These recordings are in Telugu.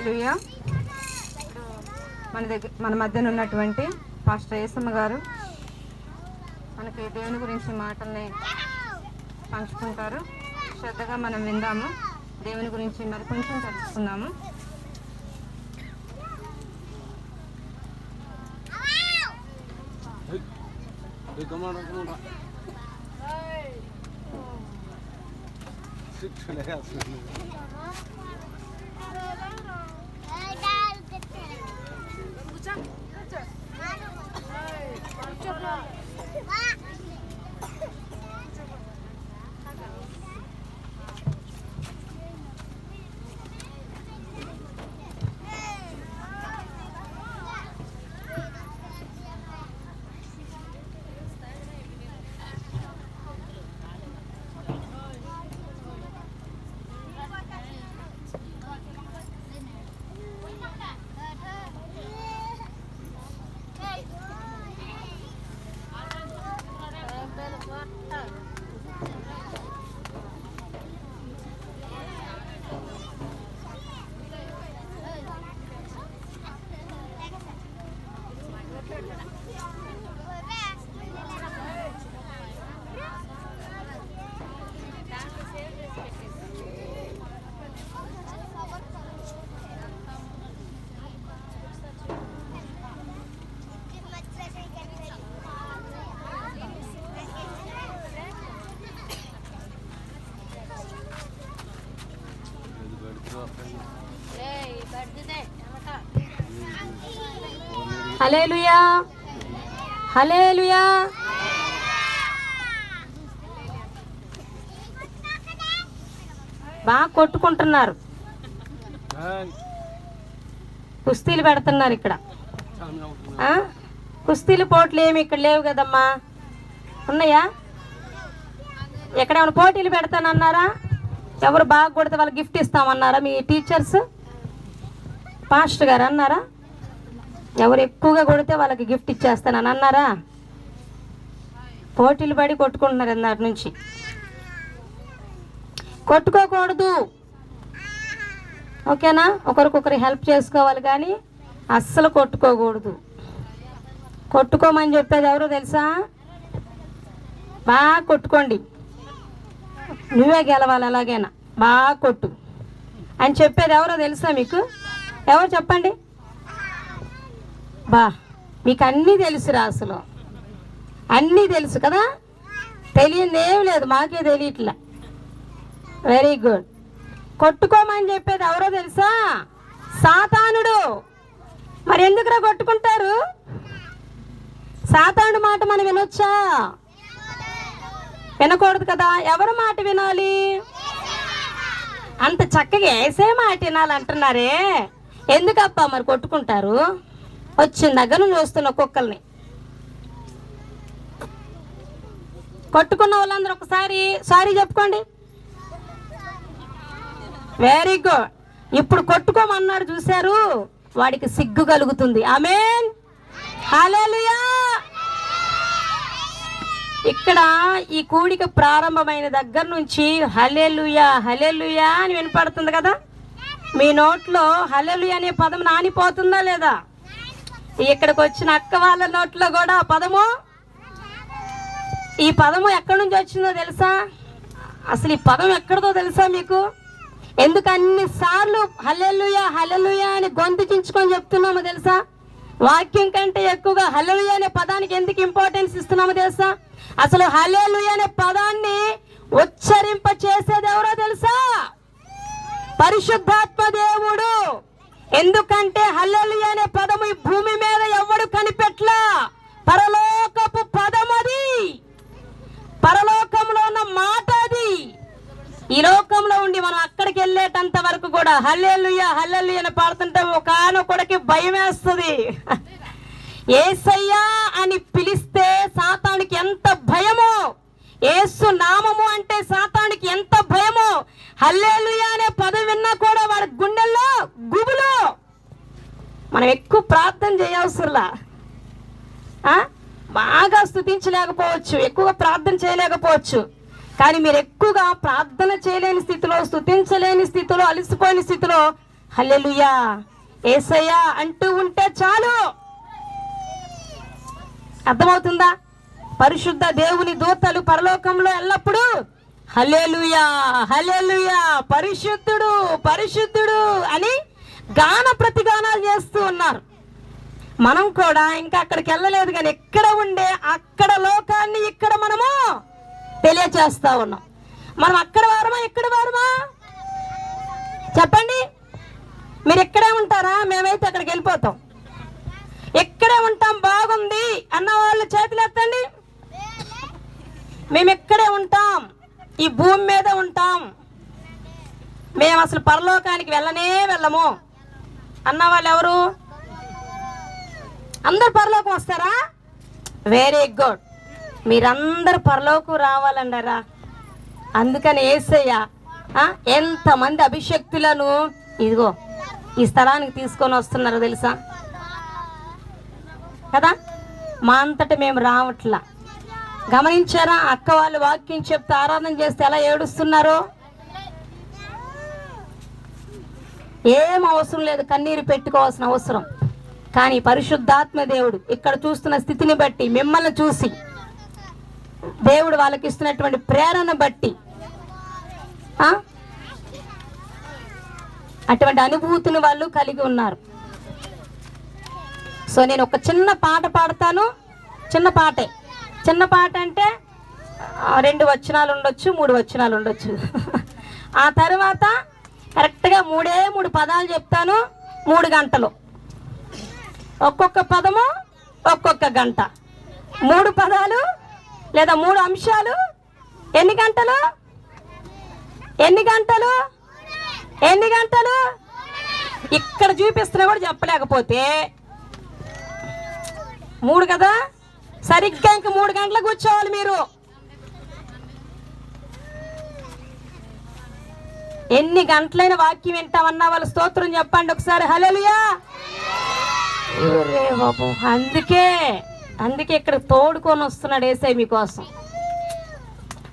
హల్లెలూయా. మన మధ్యన ఉన్నటువంటి పాస్టర్ యేసమ్మ గారు మనకి దేవుని గురించి మాటల్ని పంచుకుంటారు. శ్రద్ధగా మనం విందాము. దేవుని గురించి మరి కొంచెం తెలుసుకుందాము. హల్లెలూయా, హల్లెలూయా. బాగా కొట్టుకుంటున్నారు, కుస్తీలు పెడుతున్నారు ఇక్కడ. కుస్తీలు పోట్లు ఏమి ఇక్కడ లేవు కదమ్మా, ఉన్నాయా? ఎక్కడేమైనా పోటీలు పెడతానన్నారా? ఎవరు బాగా కొడితే వాళ్ళకి గిఫ్ట్ ఇస్తామన్నారా మీ టీచర్స్, పాస్టర్ గారు అన్నారా? ఎవరు ఎక్కువగా కొడితే వాళ్ళకి గిఫ్ట్ ఇచ్చేస్తానని అన్నారా? పోటీలు పడి కొట్టుకుంటున్నారు అన్నటి నుంచి. కొట్టుకోకూడదు, ఓకేనా? ఒకరికొకరు హెల్ప్ చేసుకోవాలి కానీ అస్సలు కొట్టుకోకూడదు. కొట్టుకోమని చెప్పేది ఎవరో తెలుసా? బాగా కొట్టుకోండి, నువ్వే గెలవాలి, ఎలాగైనా బాగా కొట్టు అని చెప్పేది ఎవరో తెలుసా మీకు? ఎవరు చెప్పండి? బా, మీకు అన్నీ తెలుసురా, అసలు అన్నీ తెలుసు కదా, తెలియదు ఏం లేదు, మాకే తెలియట్లా. Very good. కొట్టుకోమని చెప్పేది ఎవరో తెలుసా? సాతానుడు. మరి ఎందుకురా కొట్టుకుంటారు? సాతానుడు మాట మనం వినొచ్చా? వినకూడదు కదా. ఎవరు మాట వినాలి? అంత చక్కగా వేసే మాట వినాలంటున్నారే, ఎందుకప్ప మరి కొట్టుకుంటారు? వచ్చిన దగ్గర నుంచి చూస్తున్న కుక్కల్ని కొట్టుకున్న వాళ్ళందరూ ఒకసారి సారీ చెప్పుకోండి. Very good. ఇప్పుడు కొట్టుకోమన్నాడు చూశారు, వాడికి సిగ్గు కలుగుతుంది. ఆమేన్, హల్లెలూయా. ఇక్కడ ఈ కూడిక ప్రారంభమైన దగ్గర నుంచి హల్లెలూయా హల్లెలూయా అని వినపడుతుంది కదా. మీ నోట్లో హల్లెలూయా అనే పదం నానిపోతుందా లేదా? ఇక్కడికి వచ్చిన అక్క వాళ్ళ నోట్లో కూడా పదము, ఈ పదము ఎక్కడి నుంచి వచ్చిందో తెలుసా? అసలు ఈ పదం ఎక్కడిదో తెలుసా మీకు? ఎందుకు అన్నిసార్లు హల్లెలూయా హల్లెలూయా అని గొంతు చించుకొని చెప్తున్నామో తెలుసా? వాక్యం కంటే ఎక్కువగా హల్లెలూయా అనే పదానికి ఎందుకు ఇంపార్టెన్స్ ఇస్తున్నామో తెలుసా? అసలు హల్లెలూయా అనే పదాన్ని ఉచ్చరింప చేసేది ఎవరో తెలుసా? పరిశుద్ధాత్మ దేవుడు. ఎందుకంటే హల్లెలూయా అనే పదము ఈ భూమి మీద ఎవడు కనిపెట్లా, పరలోకపు పదమది, పరలోకంలో ఉన్న మాట అది. ఈ లోకంలో ఉండి మనం అక్కడికి వెళ్ళేటంత వరకు కూడా హల్లెలూయా హల్లెలూయా అని పాడుతుంటే ఒకానొకడికి భయం వేస్తుంది. యేసయ్యా అని పిలిస్తే సాతానుకి ఎంత భయమో, యేసు నామము అంటే సాతానుకి ఎంత భయమో. హల్లెలూయా అనే పదం విన్నా కూడా వాడి గుండెల్లో గుబులు. మనం ఎక్కువ ప్రార్థన చేయవసరంలా, బాగా స్తుతించలేకపోవచ్చు, ఎక్కువగా ప్రార్థన చేయలేకపోవచ్చు, కానీ మీరు ఎక్కువగా ప్రార్థన చేయలేని స్థితిలో, స్తుతించలేని స్థితిలో, అలసిపోయిన స్థితిలో హల్లెలూయా యేసయ్యా అంటూ ఉంటే చాలు. అర్థమవుతుందా? పరిశుద్ధ దేవుని దూతలు పరలోకంలో ఎల్లప్పుడూ హల్లెలూయా హల్లెలూయా పరిశుద్ధుడు పరిశుద్ధుడు అని గాన ప్రతిగానాలు చేస్తూ ఉన్నారు. మనం కూడా ఇంకా అక్కడికి వెళ్ళలేదు, కానీ ఎక్కడ ఉండే అక్కడ లోకాన్ని ఇక్కడ మనము తెలియచేస్తా ఉన్నాం. మనం అక్కడ వారమా ఇక్కడ వారమా చెప్పండి? మీరు ఇక్కడే ఉంటారా? మేమైతే అక్కడికి వెళ్ళిపోతాం. ఎక్కడే ఉంటాం బాగుంది అన్న వాళ్ళు చేతులు ఎత్తండి. మేము ఎక్కడే ఉంటాం, ఈ భూమి మీద ఉంటాం, మేము అసలు పరలోకానికి వెళ్ళము అన్న వాళ్ళు ఎవరు? అందరు పరలోకం వస్తారా? Very good. మీరందరు పరలోకం రావాలన్నారా? అందుకని యేసయ్య ఎంతమంది అభిషక్తులను ఇదిగో ఈ స్థలానికి తీసుకొని వస్తున్నారు తెలుసా కదా? మా అంతట మేము రావట్లా. గమనించారా? అక్క వాళ్ళు వాక్యం చెప్తే ఆరాధన చేస్తే ఎలా ఏడుస్తున్నారో. ఏం అవసరం లేదు, కన్నీరు పెట్టుకోవాల్సిన అవసరం. కానీ పరిశుద్ధాత్మ దేవుడు ఇక్కడ చూస్తున్న స్థితిని బట్టి, మిమ్మల్ని చూసి దేవుడు వాళ్ళకి ఇస్తున్నటువంటి ప్రేరణ బట్టి అటువంటి అనుభూతిని వాళ్ళు కలిగి ఉన్నారు. సో నేను ఒక చిన్న పాట పాడతాను. చిన్న పాట అంటే 2 వచనాలు ఉండొచ్చు, 3 వచనాలు ఉండొచ్చు. ఆ తర్వాత కరెక్ట్గా 3 పదాలు చెప్తాను. 3 గంటలు, ఒక్కొక్క పదము ఒక్కొక్క గంట. 3 పదాలు లేదా 3 అంశాలు ఎన్ని గంటలు? ఇక్కడ చూపిస్తున్నా కూడా చెప్పలేకపోతే 3 కదా, సరిగ్గా ఇంక 3 గంటలకు కూర్చోవాలి మీరు. ఎన్ని గంటలైన వాక్యం వింటామన్నా వాళ్ళు స్తోత్రం చెప్పండి ఒకసారి. హల్లెలూయా. బాబు అందుకే ఇక్కడ తోడుకొని వస్తున్నాడు యేసయ్య మీకోసం.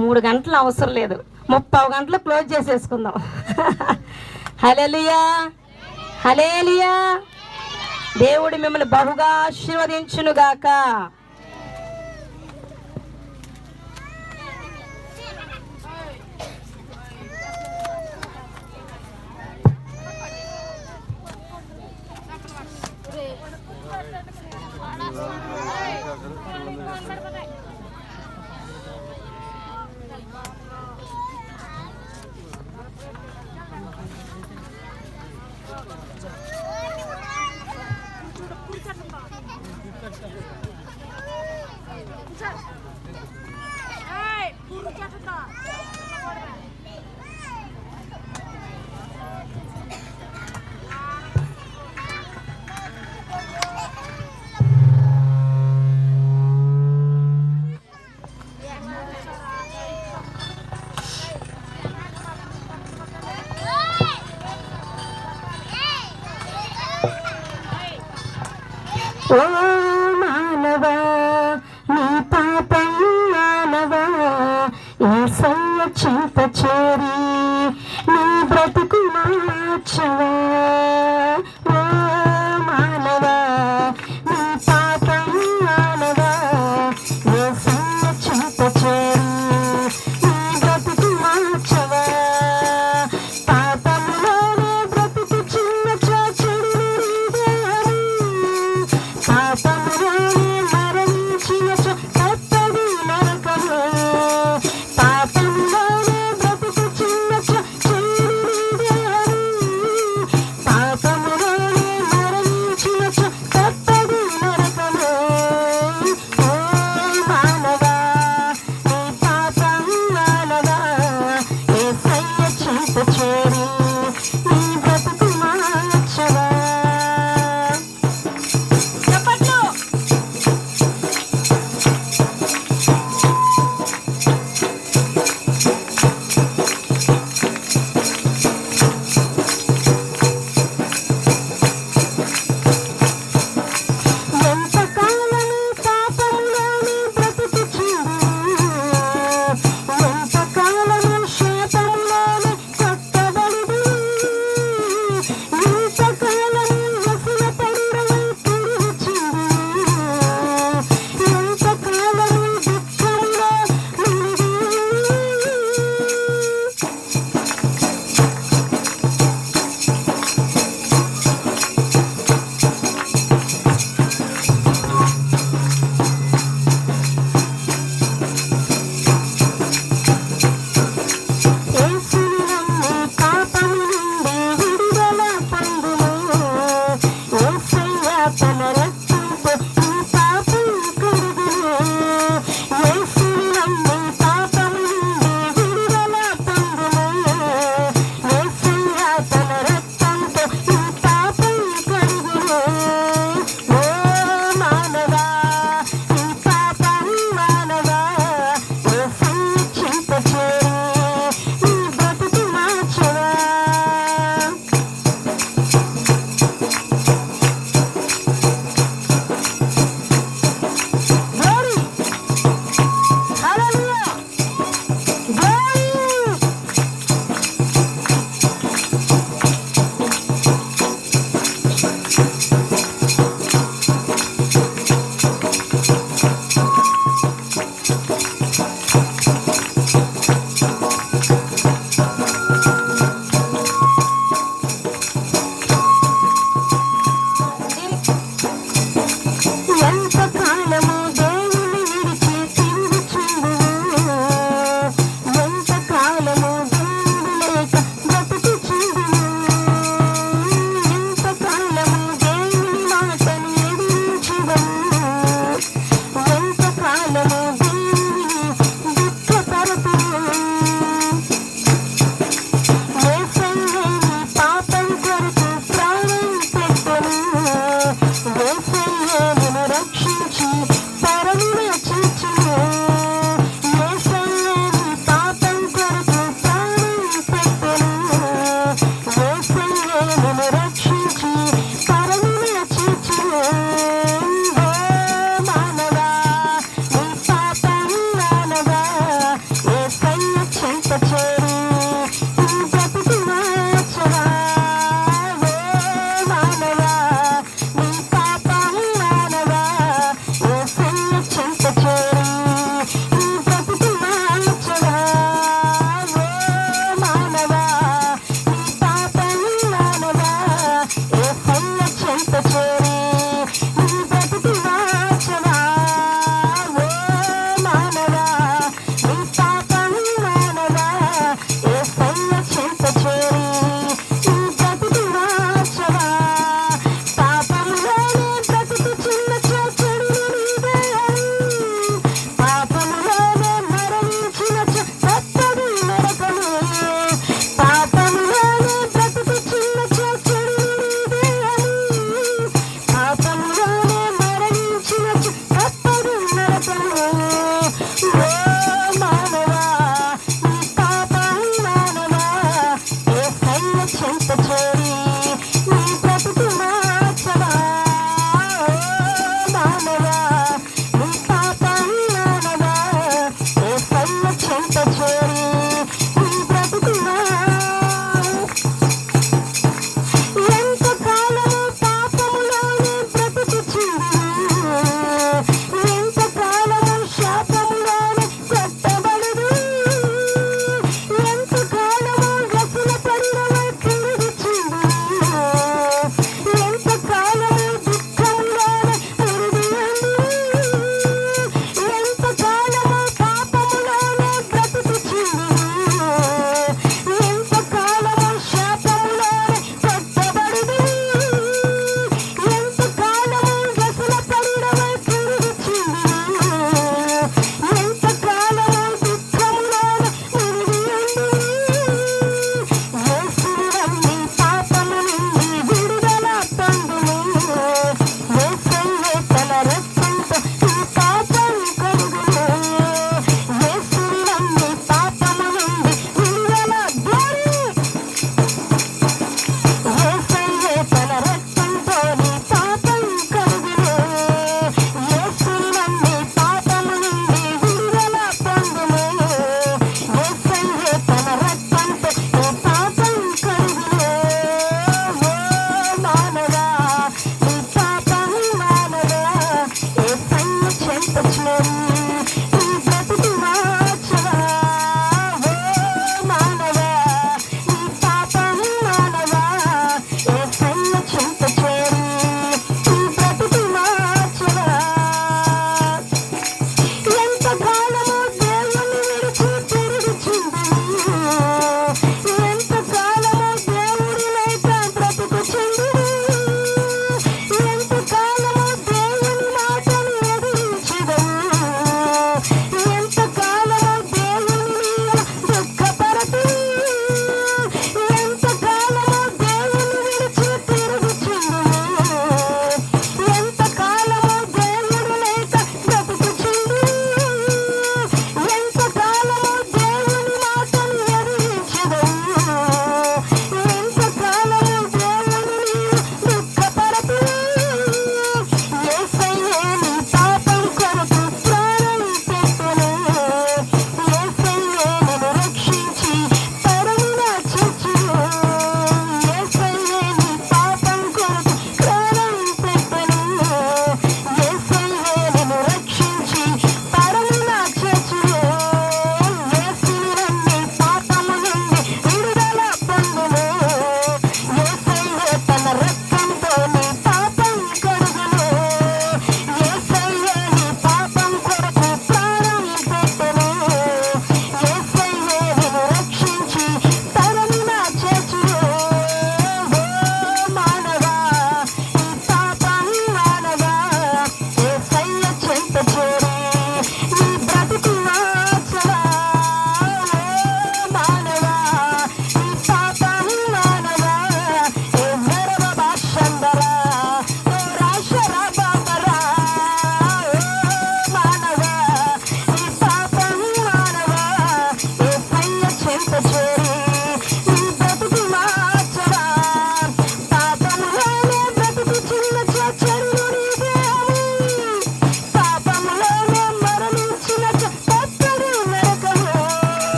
3 గంటలు అవసరం లేదు, 30 గంటలు క్లోజ్ చేసేసుకుందాం. హల్లెలూయా హల్లెలూయా. దేవుడు మిమ్మల్ని బహుగా ఆశీర్వదించును గాక. ఓ మానవా నీ పాపం మానవా యేసయ్య చింత చేరి నీ బ్రతుకు మార్చవా. ఓ మానవా నీ పాపం మానవా యేసయ్య చింత చేరి నీ బ్రతుకు మార్చవా. పాపంలోనే బ్రతుకు చిన్న చెడు పాపములోనే మరణించిన కప్పది నరకము. పాపంలోనే బ్రతుకు చిన్న చెడు పాపములోనే మరణించిన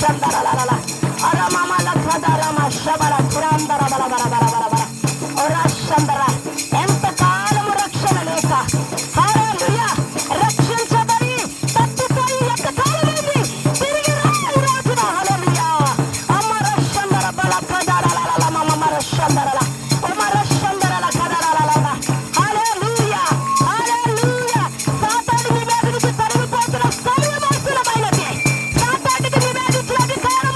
రక్షందరలల అరమమల కదరమ శబర పురందర బల బల బల బల బల రక్షందర. ఎంతకాలము రక్షణ లేక హల్లెలూయా రక్షించబడి తప్పిపోయి ఎంతకాలమైంది, తిరిగి రాయి రాజున హల్లెలూయా. అమ్మ రక్షందర బల కదరలల మమ రక్షందరల అమ్మ రక్షందరల కదరలల హల్లెలూయా హల్లెలూయా. సాతానుడి మీద నుంచి తరిమిపోతున్న సమయం ఆసన్నమైనది. సాతానుడికి నివేదించిన అధికారం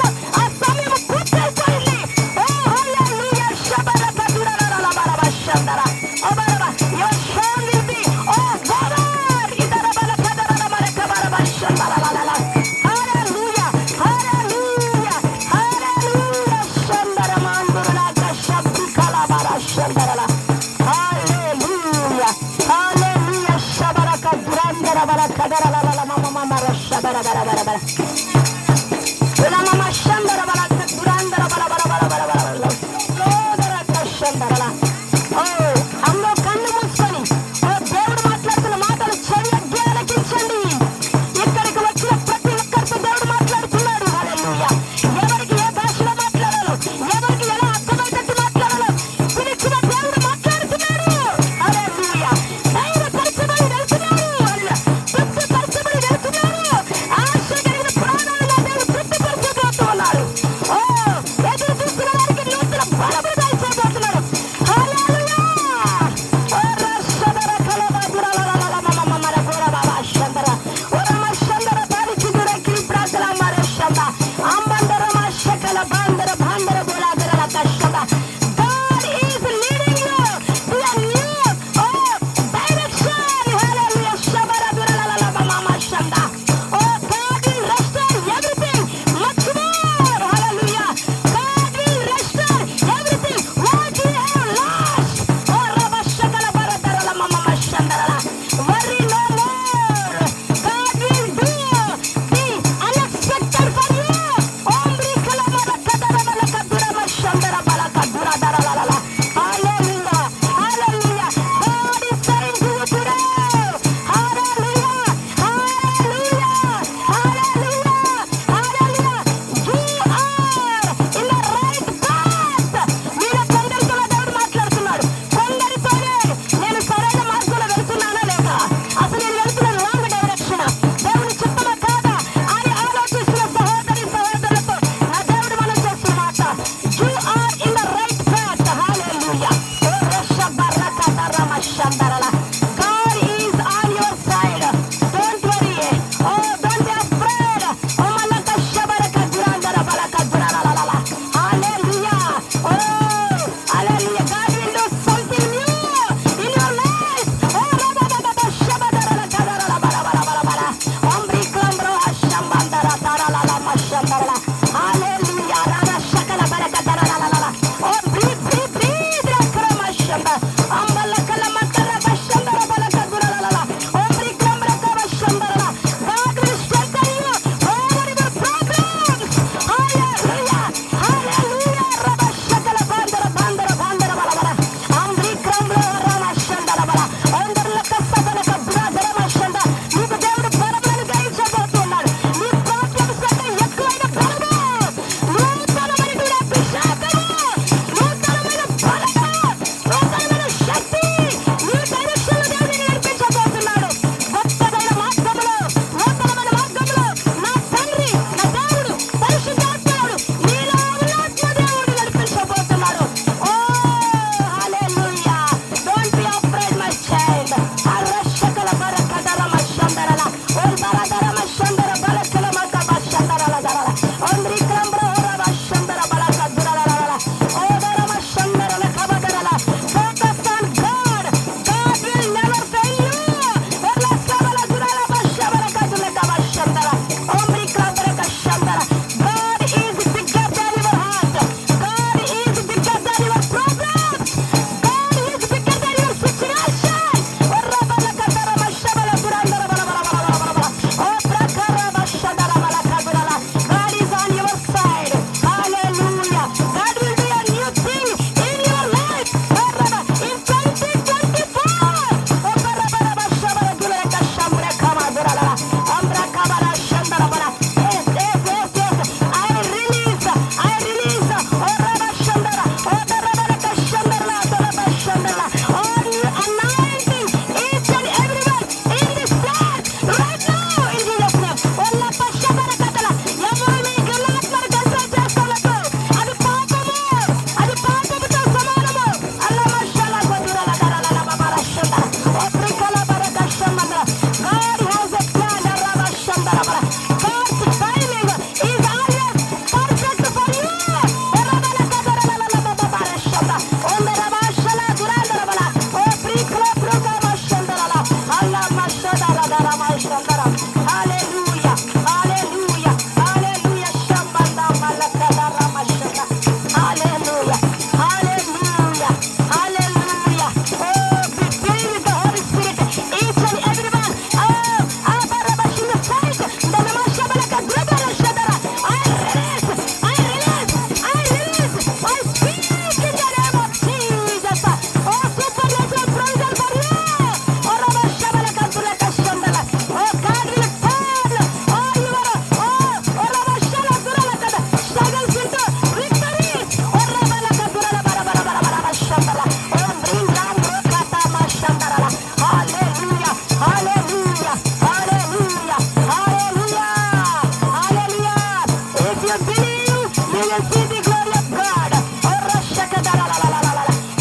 you believe, you will see the glory of God.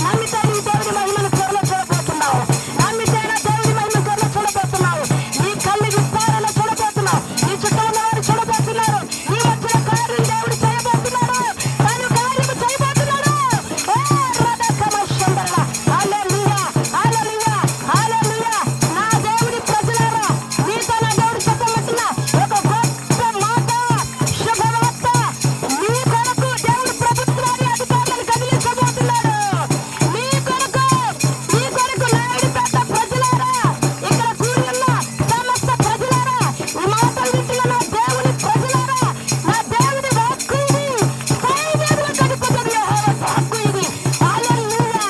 నమ్మితే నీ దేవుడి మహిమను త్వరలో చూడబోతున్నావు. నమ్మితే నా దేవుడి మహిమ త్వరలో చూడబోతున్నావు. నీ కళ్ళు విస్తారలో చూడబోతున్నావు. నీ చుట్టూ ఉన్నవారు చూడబోతున్నారు. నీ మధ్యలో కార్యం దేవుడు చేయబోతున్నాడు. తను కార్యము చేయబోతున్నాడు. హల్లెలూయా, హల్లెలూయా, హల్లెలూయా. నా దేవుడి ప్రజలారా, మీతో నా దేవుడు చెప్పమంటున్నా ఒక గొప్ప మాట, శుభవార్త. మీ కొరకు దేవుడు ప్రభుత్వాన్ని అధికారులను కదిలించబోతున్నాడు. మీ కొరకు నాయుడుపేట ప్రజలారా, ఇక్కడ కూడి ఉన్న సమస్త ప్రజలారా, ఈ మాటలు వింటున్న నా దేవుని ప్రజలారా, నా దేవుని వాక్కు ఇది. సైన్యములకు అధిపతి యెహోవా వాక్కు ఇది. హల్లెలూయా.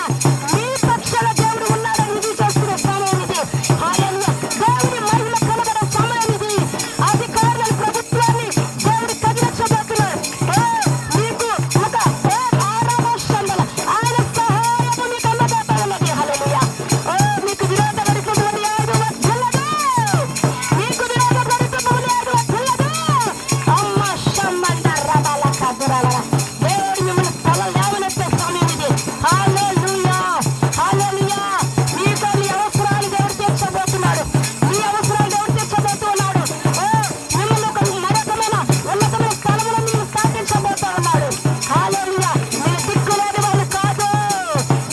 మీ పక్షాన దేవుడు ఉన్నాడని రుజువు చేసుకునే సమయం ఇది. హల్లెలూయా. దేవుని మహిమ కనబడే సమయం ఇది. అధికారులను ప్రభుత్వాన్ని దేవుడు కదిలించబోతున్నాడు. మీకు ఒక ఆరామోషందల ఆయన సహాయము మీకు అందబోతా ఉన్నది. హల్లెలూయా. మీకు విరోధపడుతున్నటువంటి యాడు వద్దలదు. మీకు విరోధపడుతున్నటువంటి యాడు వద్దలదు. అమ్మ షమ్మండ రబల కదురల. దేవుడు మిమ్మల్ని తల లేవనెత్తే సమయం ఇది. హల్లెలూయా, హల్లెలూయా. మీతో మీ అవసరాలు దేవుడు తీర్చబోతున్నాడు. మీ అవసరాలు దేవుడు తీర్చబోతున్నాడు. మిమ్మల్ని ఒక మరొకమైన ఉన్నతమైన స్థలంలో మీరు స్థాపించబోతా ఉన్నాడు. హల్లెలూయా. మీరు దిక్కులేని వాళ్ళు కాదు.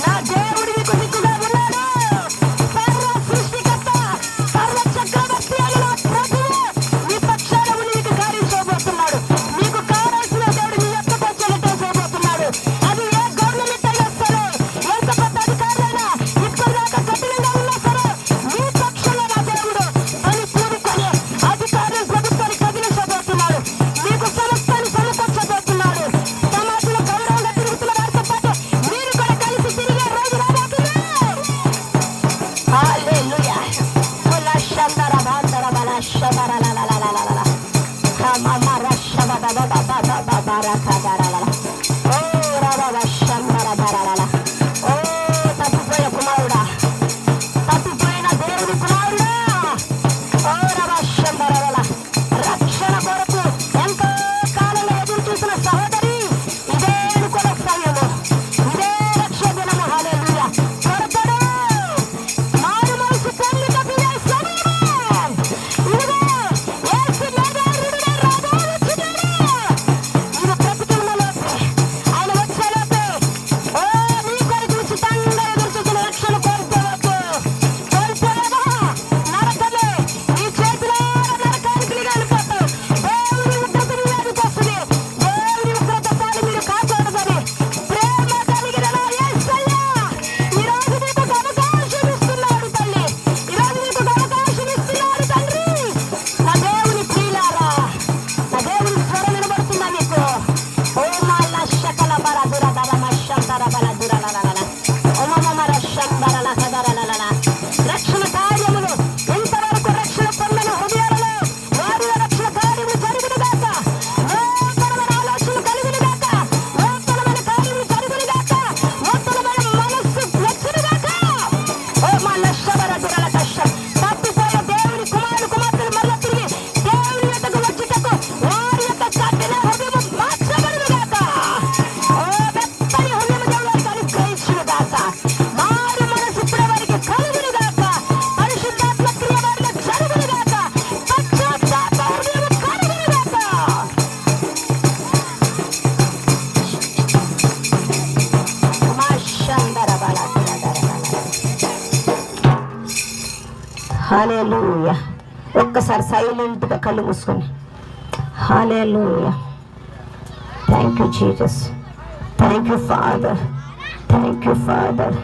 నా దేవుడు మీకు దిక్కుగా ఉన్నాడు. సర్వ సృష్టికర్త, సర్వ చక్రవర్తి అయిన నా ప్రభువు మీ పక్షాన ఉండి మీకు కార్యం చేయబోతున్నాడు. మీకు కావాల్సిన దేవుడు మీ యొక్కకు వచ్చేటట్టు చేయబోతున్నాడు. అది ఏ గవర్నమెంట్ అయినా సరే, ఎంత పెద్ద అధికారులైనా, ఇప్పటిదాకా కఠినంగా ఉన్నా సరే, మీ పక్షంలో నా దేవుడు పని పూనుకొని అధికారులు ప్రభుత్వాన్ని కదిలించబోతున్నాడు. మీకు సమస్తాన్ని సమకూర్చబోతున్నాడు. సమాజంలో గౌరవంగా తిరుగుతున్న వారితో పాటు మీరు కూడా కలిసి తిరిగే రోజు రాబోతుంది. హల్లెలూయా. కులశందర బాందర బల శబరలలలలలల. హమమర శబదబబబబబరకదరలల. ఓ రబబ శందర బరలల. ఓ తప్పిపోయే కుమారుడా, తప్పిపోయిన దేవుడి కుమారుడా, ఓ రబ శందరలల. రక్షణ కొరకు ఎంతో కాలంగా ఎదురు చూసిన సహోదరి, ఇదే అనుకునే సమయము, ఇదే రక్ష దినము. హల్లెలూయా. త్వరపడు, మారు మనసు పొంది తప్పిదే సమయము. ఇదిగో యేసు నజరేయుడే రాబో వచ్చున్నాడు. ఇది బ్రతికున్నలోపే, ఆయన వచ్చేలోపే, ఓ నీ కొరకు ఉచితంగా ఎదురు చూసిన రక్షణ కోల్పోవద్దు. కోల్పోయావా? నరకమే. నీ చేతులారా నరకానికి వెళ్ళిపోతావు. దేవుని ఉగ్రత మీ మీదకి వస్తుంది. దేవుని ఉగ్రత పాలు మీరు కాకూడదని ప్రేమ కలిగిన నా యేసయ్య ఈ రోజు మీకు ఒక అవకాశం ఇస్తున్నాడు తల్లి. ఈ రోజు మీకు ఒక అవకాశం ఇస్తున్నాడు తండ్రి. నా దేవుని ప్రియులారా, నా దేవుని స్వరం వినబడుతుందా మీకు? ఓ మాల శకల బర దుర దర మషంతర బల దుర లలలల. ఓమమర శంబరల కదరలలల. రక్షణ కార్యములు ఇంతవరకు రక్షణ పొందిన హృదయాలలో వారిలో రక్షణ కార్యములు జరుగునుగాక. నూతనమైన ఆలోచనలు కలుగునుగాక. నూతనమైన కార్యములు జరుగునుగాక. నూతనమైన మనస్సు వచ్చునుగాక. ఓ మాల శబర దురల కష్టం. తప్పిపోయే దేవుని కుమారుడు కుమార్తెలు మరల తిరిగి దేవుని యొద్దకు వచ్చుటకు వారి యొక్క కఠిన హృదయము మార్చబడునుగాక. ఓ మెత్తని హృదయము దేవుడు వారికి అనుగ్రహించునుగాక. మారు మనసు ఇప్పుడే వారికి కలుగునుగాక. పరిశుద్ధాత్మ క్రియ వారిలో జరుగునుగాక. పశ్చాత్తాప హృదయము కలుగునుగాక. మాషందర బల దుర దర. హల్లెలూయా. ఒక్కసారి సైలెంట్ గా కళ్ళు మూసుకొని hallelujah. Thank you Jesus. Thank you father. Thank you father.